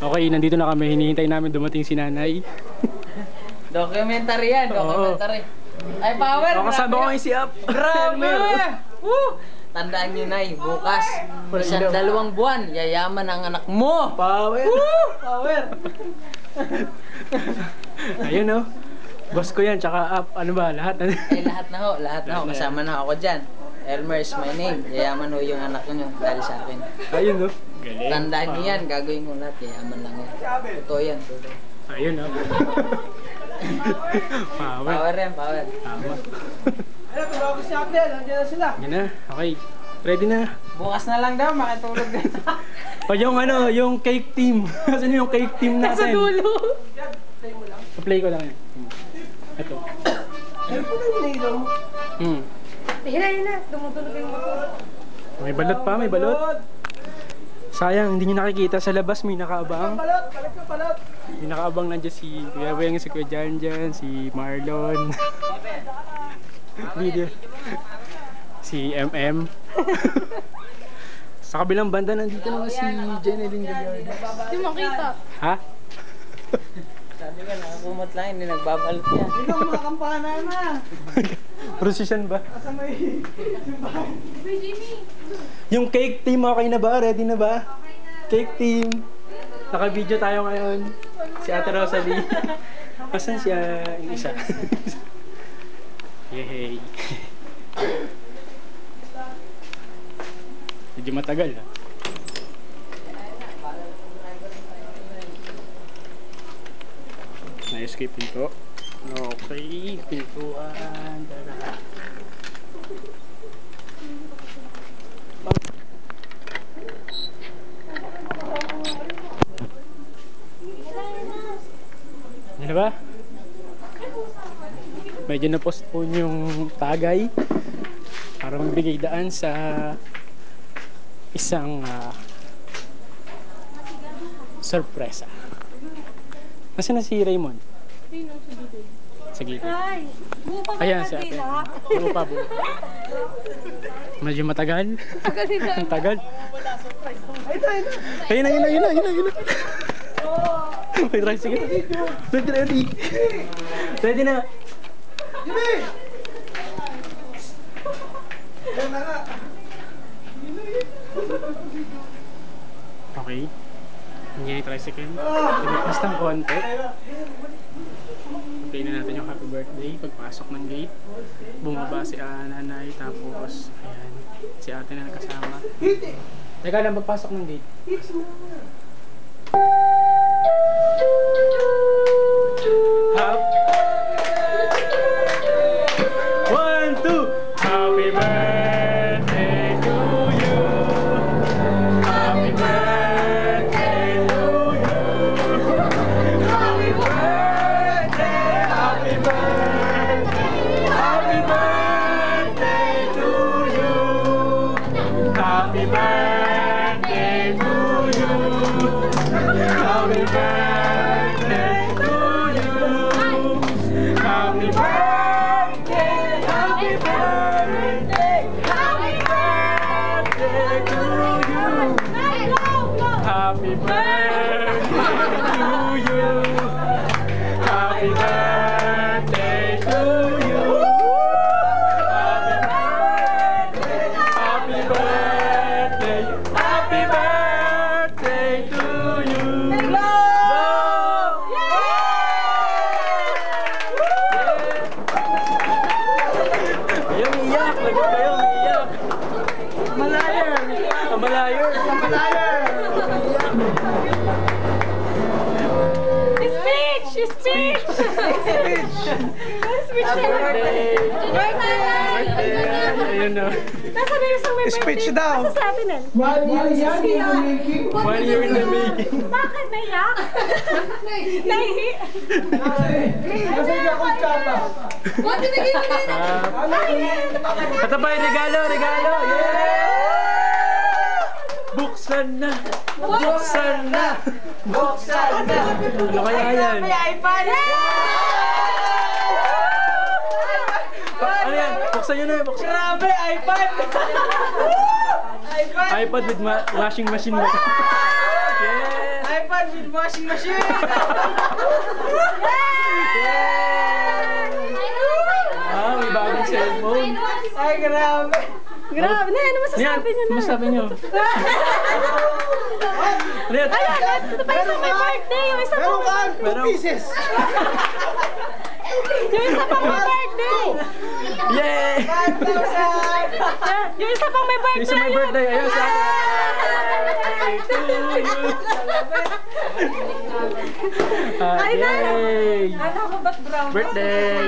Okay, nandito na kami. Hinihintay namin dumating si nanay. Documentary yan, documentary. Ay, power! Kasama ko yung si Up. Grabe! Woo! Tandaan nyo na, bukas, isang 2 buwan, yayaman ang anak mo! Power! Woo! Power! Ayun, oh. Boss ko yan, tsaka Up. Ano ba? Lahat na. Lahat na ho. Kasama na ako dyan. Elmer is my name. Yayaman ho yung anak nyo dahil sa akin. Ayun, oh. Galing. Tandaan nyo yan, gagawin ko lahat. Yayaman lang yan. Totoo yan, totoo. Ayun, oh. Power. Power yan, power. Tama. Ano, tumawag si Abdel. Nandiyan na sila. Yan na. Okay. Ready na. Bukas na lang daw, makitulog din. O yung ano, yung cake team. Kasi yung cake team natin. Sa dulo. Play ko lang yan. Ito. Ano po na yung ilaw mo? Hina. Tumutulog yung motor. May balot pa, may balot. Sayang, hindi nyo nakikita sa labas. May nakaabang. Balot! Balik ka, balot! May nakaabang nandiyan si Kuya Weng, si Kuya Janjan, si Marlon. Video. Si MM. Sa kabilang banda nandito naman si Jeneline Gallardo. Hindi makita. Ha? Sabi ka, nakakumot lang, hindi nagbabalot yan. Ikaw mga kampana na! Precision ba? Asa may... Uy, Jimmy. Yung cake team, okay na ba? Ready na ba? Cake team. Naka-video tayo ngayon. Si Ate Rosalie. Asan siya yung isa? Yehey. Medyo matagal, ha? Na-escape pinto. Okay, pintuan. Tara. Ano ba? Medyo na-postpone yung tagay para magbigay daan sa isang sorpresa. Nasaan na si Raymond? Sa gilid. Ay, Ayan si ate. Buo pa, buo. Medyo matagal. Ang tagal. Ayun na. May tricycle. Ready. Ready na. Jimmy! Yan na nga. Okay. Hindi yung tricycle. Tumipas ng konti. Play na natin yung happy birthday. Pagpasok ng gate, bumaba si nanay. Tapos, ayan, si ate na nakasama. Teka lang, pagpasok ng gate. One, two. Happy birthday to you. Happy birthday to you. Happy birthday, happy birthday, happy birthday to you. Happy birthday to you. Happy birthday to you. Happy birthday, happy birthday, happy birthday to you. Happy birthday to you. Happy birthday to you. Happy birthday, happy birthday to you. Ayaw iyak, lagot kayo, iyak. Malayer, malayer, malayer. Speech! Happy birthday. Ayun na. Nasa na yung may birthday? Speech daw. Nasa sa atin eh. 1 year yan in the making. 1 year in the making. Bakit naiyak? Nahihi? Kasi ako tsata. What did you give me? Ito pa yung regalo, regalo. Yeah! Buksan na. Buksan na. Buksan na. Ano kaya yan? May iPad! Ano yan? Buksan nyo na, buksan. Grabe, iPad! iPad! iPad with washing machine. Yes! iPad Yan, with washing machine! Ah, may bagong cellphone. Ay, grabe! Grabe na, ano masasabi niyo na? Ano masasabi niyo? Ano yan? Ayan, ito pa yung may birthday. Yung isa Meron pang ka 2 pieces. yung isa pang may birthday. Yay! Yung isa pang may birthday. Yung isa may birthday. Ayun, sa akin. Ay, Yay! Ano ko ba't brown? Birthday!